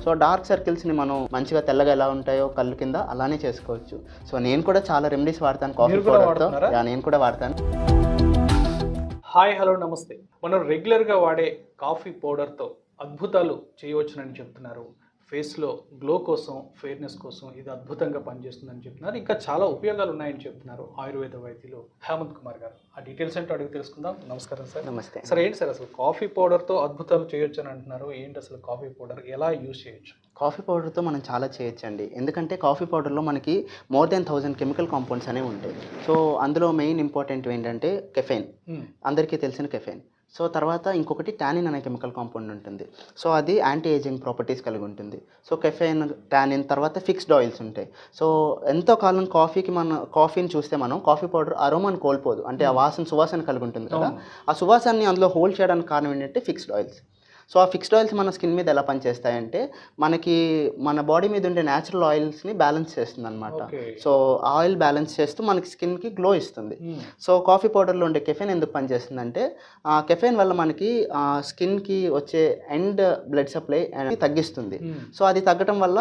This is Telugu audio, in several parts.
సో డార్క్ సర్కిల్స్ని మనం మంచిగా తెల్లగా ఎలా ఉంటాయో కళ్ళు కింద అలానే చేసుకోవచ్చు. సో నేను కూడా చాలా రెమెడీస్ వాడతాను కాఫీ పౌడర్తో. నేను కూడా వాడతాను. హాయ్, హలో, నమస్తే. మనం రెగ్యులర్గా వాడే కాఫీ పౌడర్తో అద్భుతాలు చేయవచ్చునని చెప్తున్నారు. ఫేస్లో గ్లో కోసం, ఫెయిర్నెస్ కోసం ఇది అద్భుతంగా పనిచేస్తుందని చెప్తున్నారు. ఇంకా చాలా ఉపయోగాలు ఉన్నాయని చెప్తున్నారు ఆయుర్వేద వైద్యులు హేమంత్ కుమార్ గారు. ఆ డీటెయిల్స్ ఏంటో అడిగి తెలుసుకుందాం. నమస్కారం సార్. నమస్తే సార్. ఏంటి సార్ అసలు కాఫీ పౌడర్తో అద్భుతాలు చేయొచ్చు అని అంటున్నారు? ఏంటి అసలు కాఫీ పౌడర్ ఎలా యూజ్ చేయొచ్చు? కాఫీ పౌడర్తో మనం చాలా చేయొచ్చండి. ఎందుకంటే కాఫీ పౌడర్లో మనకి మోర్ దెన్ 1000 కెమికల్ కాంపౌండ్స్ అనేవి ఉంటాయి. సో అందులో మెయిన్ ఇంపార్టెంట్ ఏంటంటే కెఫెయిన్, అందరికీ తెలిసిన కెఫెయిన్. సో తర్వాత ఇంకొకటి టానిన్ అనే కెమికల్ కాంపౌండ్ ఉంటుంది. సో అది యాంటీ ఏజింగ్ ప్రాపర్టీస్ కలిగి ఉంటుంది. సో కెఫెయిన్, టానిన్, తర్వాత ఫిక్స్డ్ ఆయిల్స్ ఉంటాయి. సో ఎంతో కాలం కాఫీని చూస్తే మనం కాఫీ పౌడర్ అరోమాని కోల్పోదు, అంటే ఆ సువాసన కలిగి ఉంటుంది కదా. ఆ సువాసనని అందులో హోల్డ్ చేయడానికి కారణం ఏంటంటే ఫిక్స్డ్ ఆయిల్స్. సో ఆ ఫిక్స్డ్ ఆయిల్స్ మన స్కిన్ మీద ఎలా పనిచేస్తాయంటే మన బాడీ మీద ఉండే న్యాచురల్ ఆయిల్స్ని బ్యాలెన్స్ చేస్తుంది అనమాట. సో ఆయిల్ బ్యాలెన్స్ చేస్తూ మనకి స్కిన్కి గ్లో ఇస్తుంది. సో కాఫీ పౌడర్లో ఉండే కెఫెయిన్ ఎందుకు పనిచేస్తుందంటే ఆ కెఫెయిన్ వల్ల మనకి స్కిన్కి వచ్చే ఎండ్ బ్లడ్ సప్లై అనేది తగ్గిస్తుంది. సో అది తగ్గడం వల్ల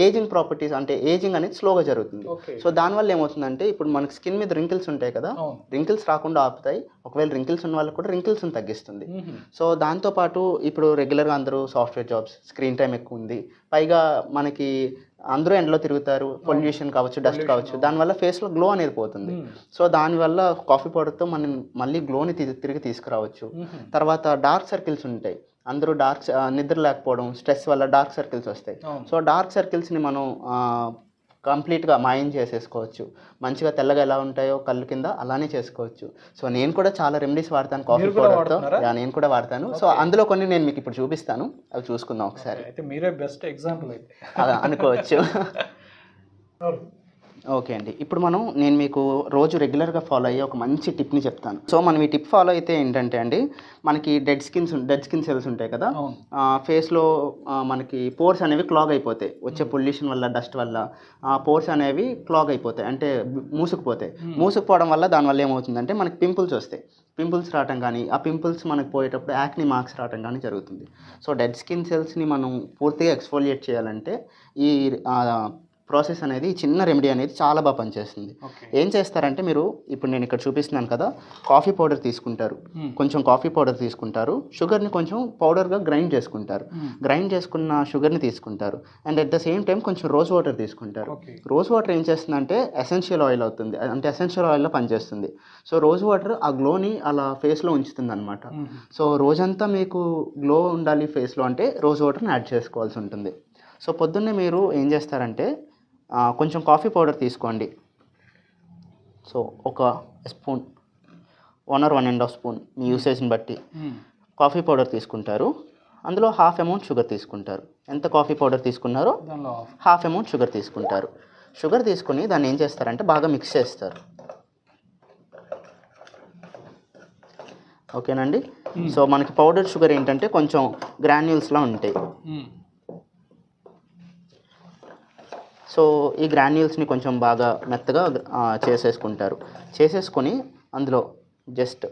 ఏజింగ్ ప్రాపర్టీస్, అంటే ఏజింగ్ అనేది స్లోగా జరుగుతుంది. సో దానివల్ల ఏమవుతుందంటే ఇప్పుడు మనకి స్కిన్ మీద రింకిల్స్ ఉంటాయి కదా, రింకిల్స్ రాకుండా ఆపుతాయి. ఒకవేళ రింకిల్స్ ఉన్న వాళ్ళకి కూడా రింకిల్స్ని తగ్గిస్తుంది. సో దాంతోపాటు ఇప్పుడు రెగ్యులర్గా అందరూ సాఫ్ట్వేర్ జాబ్స్, స్క్రీన్ టైం ఎక్కువ ఉంది, పైగా మనకి అందరూ ఎండలో తిరుగుతారు, పొల్యూషన్ కావచ్చు, డస్ట్ కావచ్చు, దానివల్ల ఫేస్లో గ్లో అనేది పోతుంది. సో దానివల్ల కాఫీ పౌడర్తో మనం మళ్ళీ గ్లోని తిరిగి తీసుకురావచ్చు. తర్వాత డార్క్ సర్కిల్స్ ఉంటాయి, అందరూ నిద్ర లేకపోవడం, స్ట్రెస్ వల్ల డార్క్ సర్కిల్స్ వస్తాయి. సో డార్క్ సర్కిల్స్ని మనం కంప్లీట్గా మాయం చేసేసుకోవచ్చు. మంచిగా తెల్లగా ఎలా ఉంటాయో కళ్ళు కింద అలానే చేసుకోవచ్చు. సో నేను కూడా చాలా రెమెడీస్ వాడతాను కాఫీ పౌడర్తో. నేను కూడా వాడతాను. సో అందులో కొన్ని నేను మీకు ఇప్పుడు చూపిస్తాను, అవి చూసుకుందాం ఒకసారి. అయితే మీరే బెస్ట్ ఎగ్జాంపుల్ అయితే అలా అనుకోవచ్చు. ఓకే అండి, ఇప్పుడు నేను మీకు రోజు రెగ్యులర్గా ఫాలో అయ్యే ఒక మంచి టిప్ని చెప్తాను. సో మనం ఈ టిప్ ఫాలో అయితే ఏంటంటే అండి, మనకి డెడ్ స్కిన్ సెల్స్ ఉంటాయి కదా, ఫేస్లో మనకి పోర్స్ అనేవి క్లాగ్ అయిపోతాయి. వచ్చే పొల్యూషన్ వల్ల, డస్ట్ వల్ల పోర్స్ అనేవి క్లాగ్ అయిపోతాయి, అంటే మూసుకుపోవడం వల్ల దానివల్ల ఏమవుతుందంటే మనకి పింపుల్స్ వస్తాయి. పింపుల్స్ రావటం కానీ, ఆ పింపుల్స్ మనకు పోయేటప్పుడు యాక్ని మార్క్స్ రావటం కానీ జరుగుతుంది. సో డెడ్ స్కిన్ సెల్స్ని మనం పూర్తిగా ఎక్స్ఫోలియేట్ చేయాలంటే ఈ ప్రాసెస్ అనేది, చిన్న రెమెడీ అనేది చాలా బాగా పనిచేస్తుంది. ఏం చేస్తారంటే, మీరు ఇప్పుడు నేను ఇక్కడ చూపిస్తున్నాను కదా, కాఫీ పౌడర్ తీసుకుంటారు, కొంచెం కాఫీ పౌడర్ తీసుకుంటారు, షుగర్ని కొంచెం పౌడర్గా గ్రైండ్ చేసుకుంటారు, గ్రైండ్ చేసుకున్న షుగర్ని తీసుకుంటారు, and at the same time కొంచెం రోజ్ వాటర్ తీసుకుంటారు. రోజ్ వాటర్ ఏం చేస్తుందంటే ఎసెన్షియల్ ఆయిల్ అవుతుంది, అంటే ఎసెన్షియల్ ఆయిల్లో పనిచేస్తుంది. సో రోజ్ వాటర్ ఆ గ్లోని అలా ఫేస్లో ఉంచుతుంది అనమాట. సో రోజంతా మీకు గ్లో ఉండాలి ఫేస్లో అంటే రోజ్ వాటర్ని యాడ్ చేసుకోవాల్సి ఉంటుంది. సో పొద్దున్నే మీరు ఏం చేస్తారంటే కొంచెం కాఫీ పౌడర్ తీసుకోండి. సో ఒక స్పూన్, 1 or 1.5 స్పూన్ మీ యూసేజ్ని బట్టి కాఫీ పౌడర్ తీసుకుంటారు. అందులో హాఫ్ అమౌంట్ షుగర్ తీసుకుంటారు. ఎంత కాఫీ పౌడర్ తీసుకున్నారో హాఫ్ అమౌంట్ షుగర్ తీసుకుంటారు. షుగర్ తీసుకుని దాన్ని ఏం చేస్తారంటే బాగా మిక్స్ చేస్తారు. ఓకేనండి. సో మనకి పౌడర్ షుగర్ ఏంటంటే కొంచెం గ్రాన్యూల్స్లా ఉంటాయి. సో ఈ గ్రాన్యూల్స్ని కొంచెం బాగా మెత్తగా చేసేసుకొని అందులో జస్ట్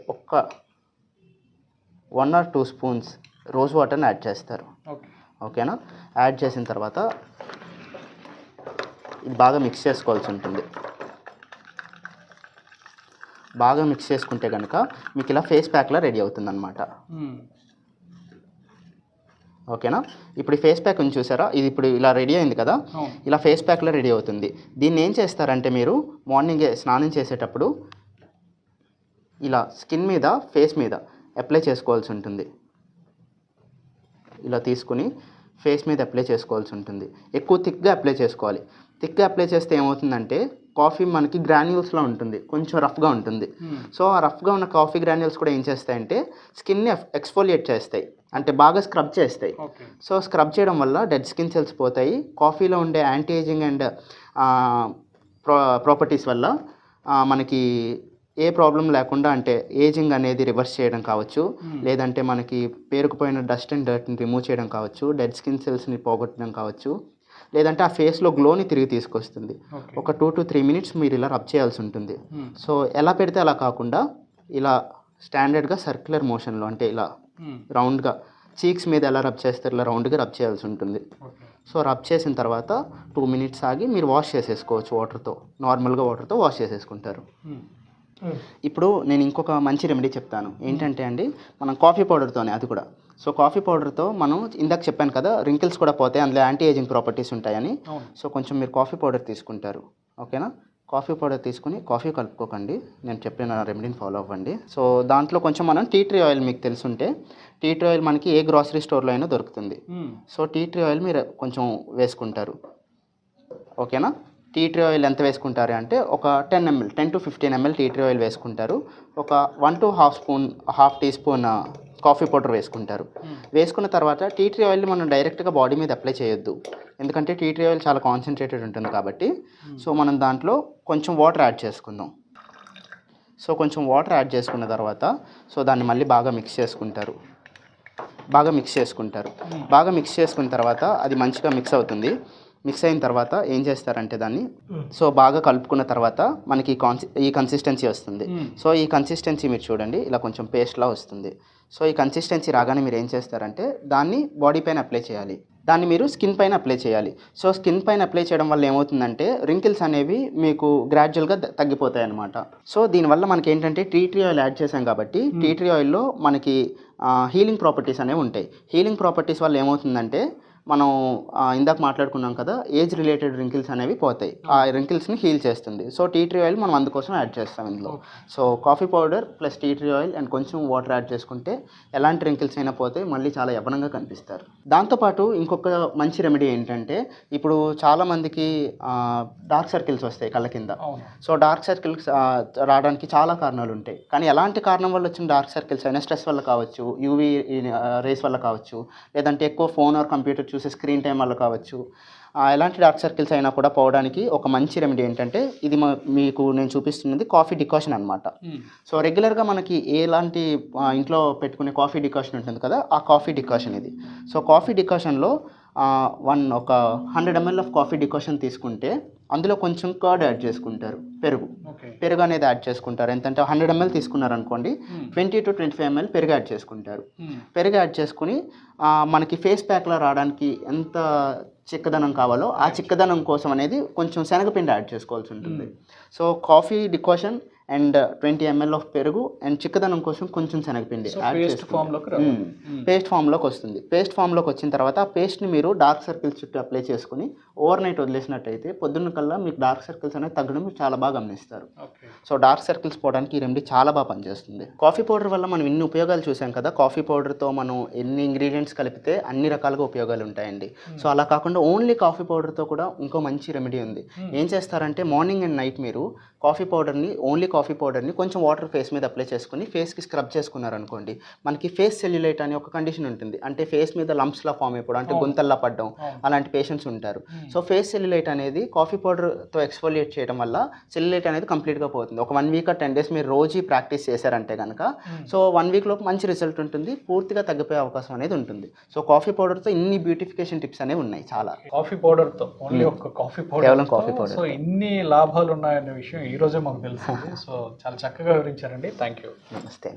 1 or 2 స్పూన్స్ రోజ్ వాటర్ని యాడ్ చేస్తారు. ఓకేనా? యాడ్ చేసిన తర్వాత ఇది బాగా మిక్స్ చేసుకోవాల్సి ఉంటుంది. బాగా మిక్స్ చేసుకుంటే కనుక మీకు ఇలా ఫేస్ ప్యాక్లా రెడీ అవుతుంది అన్నమాట. ఓకేనా? ఇప్పుడు ఈ ఫేస్ ప్యాక్ చూసారా, ఇది ఇప్పుడు ఇలా రెడీ అయింది కదా, ఇలా ఫేస్ ప్యాక్లో రెడీ అవుతుంది. దీన్ని ఏం చేస్తారంటే మీరు మార్నింగే స్నానం చేసేటప్పుడు ఇలా స్కిన్ మీద, ఫేస్ మీద అప్లై చేసుకోవాల్సి ఉంటుంది. ఇలా తీసుకుని ఫేస్ మీద అప్లై చేసుకోవాల్సి ఉంటుంది. ఎక్కువ థిక్గా అప్లై చేసుకోవాలి. థిక్గా అప్లై చేస్తే ఏమవుతుందంటే కాఫీ మనకి గ్రాన్యూల్స్లో ఉంటుంది, కొంచెం రఫ్గా ఉంటుంది. సో ఆ రఫ్గా ఉన్న కాఫీ గ్రాన్యూల్స్ కూడా ఏం చేస్తాయంటే స్కిన్ని ఎక్స్ఫోలియేట్ చేస్తాయి, అంటే బాగా స్క్రబ్ చేస్తాయి. సో స్క్రబ్ చేయడం వల్ల డెడ్ స్కిన్ సెల్స్ పోతాయి. కాఫీలో ఉండే యాంటీ ఏజింగ్ అండ్ ప్రాపర్టీస్ వల్ల మనకి ఏ ప్రాబ్లం లేకుండా, అంటే ఏజింగ్ అనేది రివర్స్ చేయడం కావచ్చు, లేదంటే మనకి పేరుకుపోయిన డస్ట్ అండ్ డర్ట్ని రిమూవ్ చేయడం కావచ్చు, డెడ్ స్కిన్ సెల్స్ని పోగొట్టడం కావచ్చు, లేదంటే ఆ ఫేస్లో గ్లోని తిరిగి తీసుకొస్తుంది. ఒక 2 to 3 minutes మీరు ఇలా రబ్ చేయాల్సి ఉంటుంది. సో ఎలా పెడితే అలా కాకుండా ఇలా స్టాండర్డ్గా సర్క్యులర్ మోషన్లో, అంటే ఇలా రౌండ్గా చీక్స్ మీద ఎలా రబ్ చేస్తారు ఇలా రౌండ్గా రబ్ చేయాల్సి ఉంటుంది. ఓకే. సో రబ్ చేసిన తర్వాత 2 మినిట్స్ ఆగి మీరు వాష్ చేసేసుకోవచ్చు వాటర్తో, నార్మల్గా వాటర్తో వాష్ చేసేసుకుంటారు. ఇప్పుడు నేను ఇంకొక మంచి రెమెడీ చెప్తాను. ఏంటంటే అండి, మనం కాఫీ పౌడర్తోనే అది కూడా. సో కాఫీ పౌడర్తో మనం ఇందాక చెప్పాను కదా రింకిల్స్ కూడా పోతాయి, అందులో యాంటీ ఏజింగ్ ప్రాపర్టీస్ ఉంటాయని. అవును. సో కొంచెం మీరు కాఫీ పౌడర్ తీసుకుంటారు, ఓకేనా. కాఫీ పౌడర్ తీసుకుని కాఫీ కలుపుకోకండి, నేను చెప్పిన రెమెడీని ఫాలో అవ్వండి. సో దాంట్లో కొంచెం మనం టీ ట్రీ ఆయిల్, మీకు తెలుసుంటే టీ ట్రీ ఆయిల్ మనకి ఏ గ్రాసరీ స్టోర్లో అయినా దొరుకుతుంది. సో టీ ట్రీ ఆయిల్ మీరు కొంచెం వేసుకుంటారు, ఓకేనా. టీ ట్రీ ఆయిల్ ఎంత వేసుకుంటారు అంటే ఒక 10 to 15 ml tea tree oil వేసుకుంటారు. ఒక 1 to half teaspoon coffee powder వేసుకుంటారు. వేసుకున్న తర్వాత టీ ట్రీ ఆయిల్ని మనం డైరెక్ట్గా బాడీ మీద అప్లై చేయొద్దు, ఎందుకంటే టీ ట్రీ ఆయిల్ చాలా కాన్సన్ట్రేటెడ్ ఉంటుంది కాబట్టి. సో మనం దాంట్లో కొంచెం వాటర్ యాడ్ చేసుకుందాం. సో కొంచెం వాటర్ యాడ్ చేసుకున్న తర్వాత సో దాన్ని మళ్ళీ బాగా మిక్స్ చేసుకుంటారు. బాగా మిక్స్ చేసుకున్న తర్వాత అది మంచిగా మిక్స్ అవుతుంది. మిక్స్ అయిన తర్వాత ఏం చేస్తారంటే దాన్ని సో బాగా కలుపుకున్న తర్వాత మనకి ఈ కన్సిస్టెన్సీ వస్తుంది. సో ఈ కన్సిస్టెన్సీ మీరు చూడండి, ఇలా కొంచెం పేస్ట్లా వస్తుంది. సో ఈ కన్సిస్టెన్సీ రాగానే మీరు ఏం చేస్తారంటే దాన్ని బాడీ పైన అప్లై చేయాలి, దాన్ని మీరు స్కిన్ పైన అప్లై చేయాలి. సో స్కిన్ పైన అప్లై చేయడం వల్ల ఏమవుతుందంటే రింకిల్స్ అనేవి మీకు గ్రాడ్యువల్గా తగ్గిపోతాయి అన్నమాట. సో దీనివల్ల మనకి ఏంటంటే టీ ట్రీ ఆయిల్ యాడ్ చేసాం కాబట్టి టీ ట్రీ ఆయిల్లో మనకి హీలింగ్ ప్రాపర్టీస్ అనేవి ఉంటాయి. హీలింగ్ ప్రాపర్టీస్ వల్ల ఏమవుతుందంటే మనం ఇందాక మాట్లాడుకున్నాం కదా, ఏజ్ రిలేటెడ్ రింకిల్స్ అనేవి పోతాయి, ఆ రింకిల్స్ని హీల్ చేస్తుంది. సో టీ ట్రీ ఆయిల్ మనం అందుకోసం యాడ్ చేస్తాం ఇందులో. So coffee powder plus tea tree oil and కొంచెం వాటర్ యాడ్ చేసుకుంటే ఎలాంటి రింకిల్స్ అయినా పోతే మళ్ళీ చాలా యవ్వనంగా కనిపిస్తారు. దాంతోపాటు ఇంకొక మంచి రెమెడీ ఏంటంటే, ఇప్పుడు చాలామందికి డార్క్ సర్కిల్స్ వస్తాయి కళ్ళ కింద. సో డార్క్ సర్కిల్స్ రావడానికి చాలా కారణాలు ఉంటాయి, కానీ ఎలాంటి కారణం వల్ల వచ్చిన డార్క్ సర్కిల్స్ అయినా స్ట్రెస్ వల్ల కావచ్చు, యూవీ రేస్ వల్ల కావచ్చు, లేదంటే ఎక్కువ ఫోన్ ఆర్ కంప్యూటర్ చూసే స్క్రీన్ టైం వల్ల కావచ్చు, ఎలాంటి డార్క్ సర్కిల్స్ అయినా కూడా పోవడానికి ఒక మంచి రెమెడీ ఏంటంటే ఇది మీకు నేను చూపిస్తున్నది కాఫీ డికాషన్ అనమాట. సో రెగ్యులర్గా మనకి ఎలాంటి ఇంట్లో పెట్టుకునే కాఫీ డికాషన్ ఉంటుంది కదా, ఆ కాఫీ డికాషన్ ఇది. సో కాఫీ డికాషన్లో ఒక 100 ml ఆఫ్ కాఫీ డికాషన్ తీసుకుంటే అందులో కొంచెం కర్డ్ యాడ్ చేసుకుంటారు, పెరుగు అనేది యాడ్ చేసుకుంటారు. ఎంతంటే 100 ml తీసుకున్నారనుకోండి, 20 to 25 ml పెరుగు యాడ్ చేసుకుంటారు. పెరుగు యాడ్ చేసుకుని మనకి ఫేస్ ప్యాక్లో రావడానికి ఎంత చిక్కదనం కావాలో ఆ చిక్కదనం కోసం అనేది కొంచెం శనగపిండి యాడ్ చేసుకోవాల్సి ఉంటుంది. So coffee decoction and 20 ml of పెరుగు అండ్ చిక్కదనం కోసం కొంచెం శనగపిండి యాడ్ చేసుకుంటే పేస్ట్ ఫామ్లోకి వస్తుంది. పేస్ట్ ఫామ్లోకి వచ్చిన తర్వాత ఆ పేస్ట్ని మీరు డార్క్ సర్కిల్స్ చుట్టూ అప్లై చేసుకుని ఓవర్ నైట్ వదిలేసినట్టయితే పొద్దున్న కల్లా మీకు డార్క్ సర్కిల్స్ అనేది తగ్గడం మీరు చాలా బాగా గమనిస్తారు. సో డార్క్ సర్కిల్స్ పోవడానికి ఈ రెమెడీ చాలా బాగా పనిచేస్తుంది. కాఫీ పౌడర్ వల్ల మనం ఇన్ని ఉపయోగాలు చూసాం కదా, కాఫీ పౌడర్తో మనం ఎన్ని ఇంగ్రీడియంట్స్ కలిపితే అన్ని రకాలుగా ఉపయోగాలు ఉంటాయండి. సో అలా కాకుండా ఓన్లీ కాఫీ పౌడర్తో కూడా ఇంకో మంచి రెమెడీ ఉంది. ఏం చేస్తారంటే మార్నింగ్ అండ్ నైట్ మీరు కాఫీ పౌడర్ని కొంచెం వాటర్ ఫేస్ మీద అప్లై చేసుకుని ఫేస్కి స్క్రబ్ చేసుకున్నారనుకోండి, మనకి ఫేస్ సెల్యులైట్ అనే ఒక కండిషన్ ఉంటుంది. అంటే ఫేస్ మీద లంప్స్లా ఫామ్ అయిపోవడం, అంటే గుంతల్లా పడడం, అలాంటి పేషెంట్స్ ఉంటారు. సో ఫేస్ సెల్యులైట్ అనేది కాఫీ పౌడర్తో ఎక్స్ఫోలియేట్ చేయడం వల్ల సెల్యులైట్ అనేది కంప్లీట్గా పోతుంది. ఒక 1 week or 10 days మీరు రోజు ప్రాక్టీస్ చేశారంటే కనుక సో 1 week లోపు మంచి రిజల్ట్ ఉంటుంది, పూర్తిగా తగ్గిపోయే అవకాశం అనేది ఉంటుంది. సో కాఫీ పౌడర్తో ఇన్ని బ్యూటిఫికేషన్ టిప్స్ అనేవి ఉన్నాయి చాలా. కాఫీ పౌడర్తో ఓన్లీ ఒక కాఫీ పౌడర్, కేవలం కాఫీ పౌడర్. సో ఇన్ని లాభాలు ఉన్నాయనే విషయం ఈ రోజే మాకు తెలిసింది. సో చాలా చక్కగా వివరించారండి, థ్యాంక్ యూ. నమస్తే.